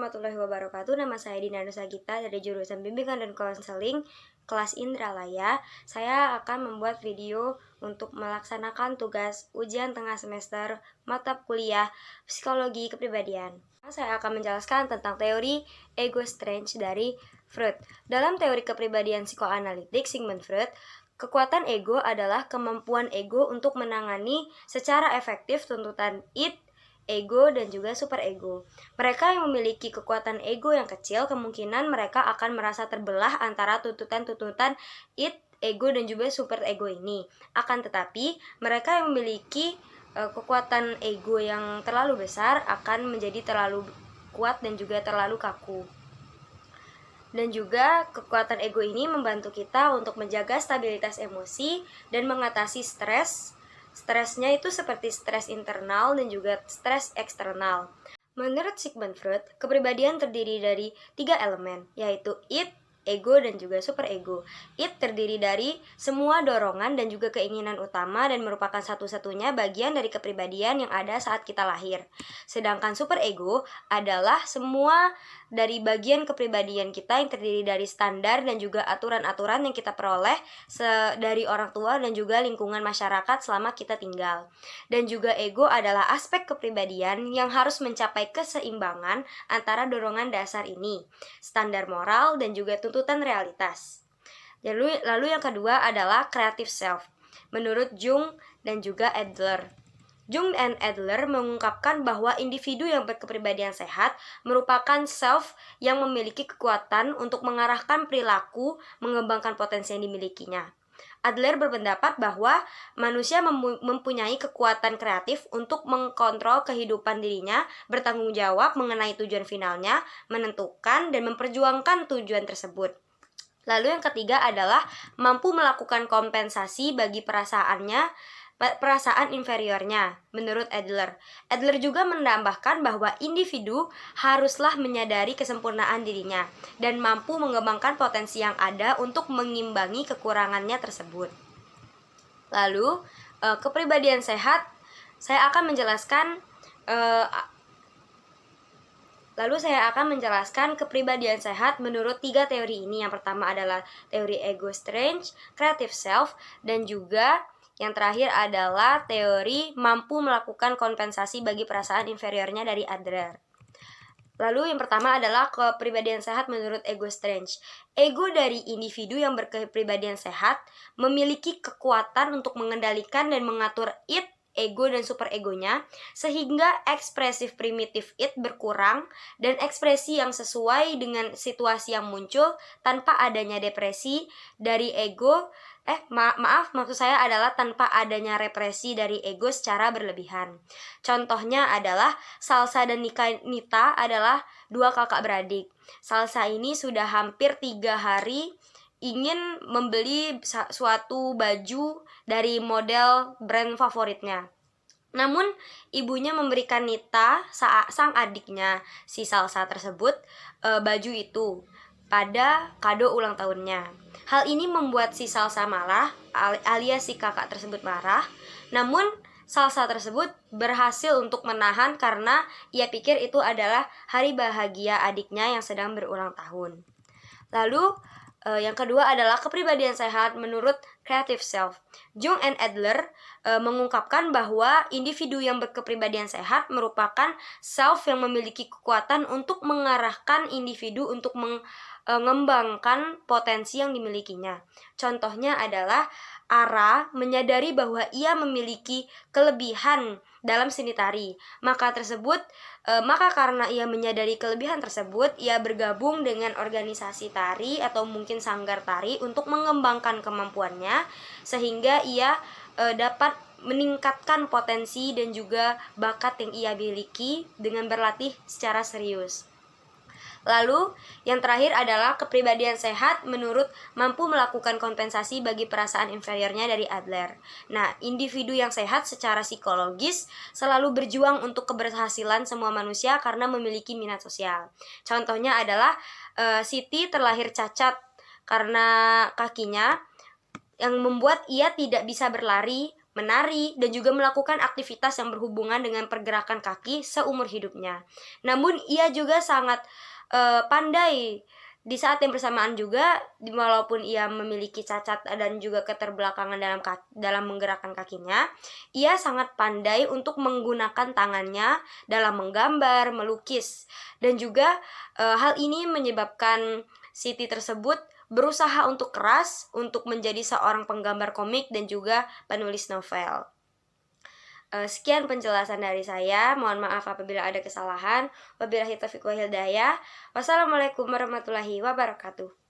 warahmatullahi wabarakatuh. Nama saya Dina Nusagita dari jurusan Bimbingan dan Konseling kelas Indralaya. Saya akan membuat video untuk melaksanakan tugas ujian tengah semester mata kuliah Psikologi Kepribadian. Saya akan menjelaskan tentang teori ego strength dari Freud. Dalam teori kepribadian psikoanalitik Sigmund Freud, kekuatan ego adalah kemampuan ego untuk menangani secara efektif tuntutan id, ego, dan juga superego. Mereka yang memiliki kekuatan ego yang kecil, kemungkinan mereka akan merasa terbelah antara tuntutan-tuntutan id, ego, dan juga superego ini. Akan tetapi, mereka yang memiliki kekuatan ego yang terlalu besar akan menjadi terlalu kuat dan juga terlalu kaku. Dan juga kekuatan ego ini membantu kita untuk menjaga stabilitas emosi dan mengatasi stres. Stresnya itu seperti stres internal dan juga stres eksternal. Menurut Sigmund Freud, kepribadian terdiri dari 3 elemen, yaitu id, ego, dan juga superego. Id terdiri dari semua dorongan dan juga keinginan utama dan merupakan satu-satunya bagian dari kepribadian yang ada saat kita lahir. Sedangkan superego adalah semua dari bagian kepribadian kita yang terdiri dari standar dan juga aturan-aturan yang kita peroleh dari orang tua dan juga lingkungan masyarakat selama kita tinggal. Dan juga ego adalah aspek kepribadian yang harus mencapai keseimbangan antara dorongan dasar ini, standar moral, dan juga tuntutan realitas. Lalu yang kedua adalah creative self. Menurut Jung dan juga Adler, Jung dan Adler mengungkapkan bahwa individu yang berkepribadian sehat merupakan self yang memiliki kekuatan untuk mengarahkan perilaku, mengembangkan potensi yang dimilikinya. Adler berpendapat bahwa manusia mempunyai kekuatan kreatif untuk mengkontrol kehidupan dirinya, bertanggung jawab mengenai tujuan finalnya, menentukan dan memperjuangkan tujuan tersebut. Lalu yang ketiga adalah mampu melakukan kompensasi bagi perasaan inferiornya, menurut Adler. Adler juga menambahkan bahwa individu haruslah menyadari kesempurnaan dirinya dan mampu mengembangkan potensi yang ada untuk mengimbangi kekurangannya tersebut. Lalu, kepribadian sehat, saya akan menjelaskan kepribadian sehat menurut 3 teori ini. Yang pertama adalah teori ego strength, creative self, dan juga yang terakhir adalah teori mampu melakukan kompensasi bagi perasaan inferiornya dari Adler. Lalu yang pertama adalah kepribadian sehat menurut ego strength. Ego dari individu yang berkepribadian sehat memiliki kekuatan untuk mengendalikan dan mengatur id, ego, dan superegonya, sehingga ekspresif primitif id berkurang dan ekspresi yang sesuai dengan situasi yang muncul tanpa adanya depresi dari ego. Maksud saya adalah tanpa adanya represi dari ego secara berlebihan. Contohnya adalah Salsa dan Nita adalah 2 kakak beradik. Salsa ini sudah hampir 3 hari ingin membeli suatu baju dari model brand favoritnya. Namun, ibunya memberikan Nita, sang adiknya, si Salsa tersebut, baju itu pada kado ulang tahunnya. Hal ini membuat si Salsa marah, alias si kakak tersebut marah. Namun, Salsa tersebut berhasil untuk menahan karena ia pikir itu adalah hari bahagia adiknya yang sedang berulang tahun. Lalu, yang kedua adalah kepribadian sehat menurut creative self. Jung and Adler mengungkapkan bahwa individu yang berkepribadian sehat merupakan self yang memiliki kekuatan untuk mengarahkan individu untuk mengembangkan potensi yang dimilikinya. Contohnya adalah Ara menyadari bahwa ia memiliki kelebihan dalam seni tari. Maka karena ia menyadari kelebihan tersebut, ia bergabung dengan organisasi tari atau mungkin sanggar tari untuk mengembangkan kemampuannya sehingga ia dapat meningkatkan potensi dan juga bakat yang ia miliki dengan berlatih secara serius. Lalu, yang terakhir adalah kepribadian sehat menurut mampu melakukan kompensasi bagi perasaan inferiornya dari Adler. Nah, individu yang sehat secara psikologis selalu berjuang untuk keberhasilan semua manusia karena memiliki minat sosial. Contohnya adalah Siti terlahir cacat karena kakinya yang membuat ia tidak bisa berlari, menari, dan juga melakukan aktivitas yang berhubungan dengan pergerakan kaki seumur hidupnya. Namun ia juga sangat pandai di saat yang bersamaan juga, walaupun ia memiliki cacat dan juga keterbelakangan dalam menggerakkan kakinya, ia sangat pandai untuk menggunakan tangannya dalam menggambar, melukis, dan juga hal ini menyebabkan Siti tersebut berusaha untuk keras untuk menjadi seorang penggambar komik dan juga penulis novel. Sekian penjelasan dari saya. Mohon maaf apabila ada kesalahan. Wabillahi taufiq wal hidayah. Wassalamualaikum warahmatullahi wabarakatuh.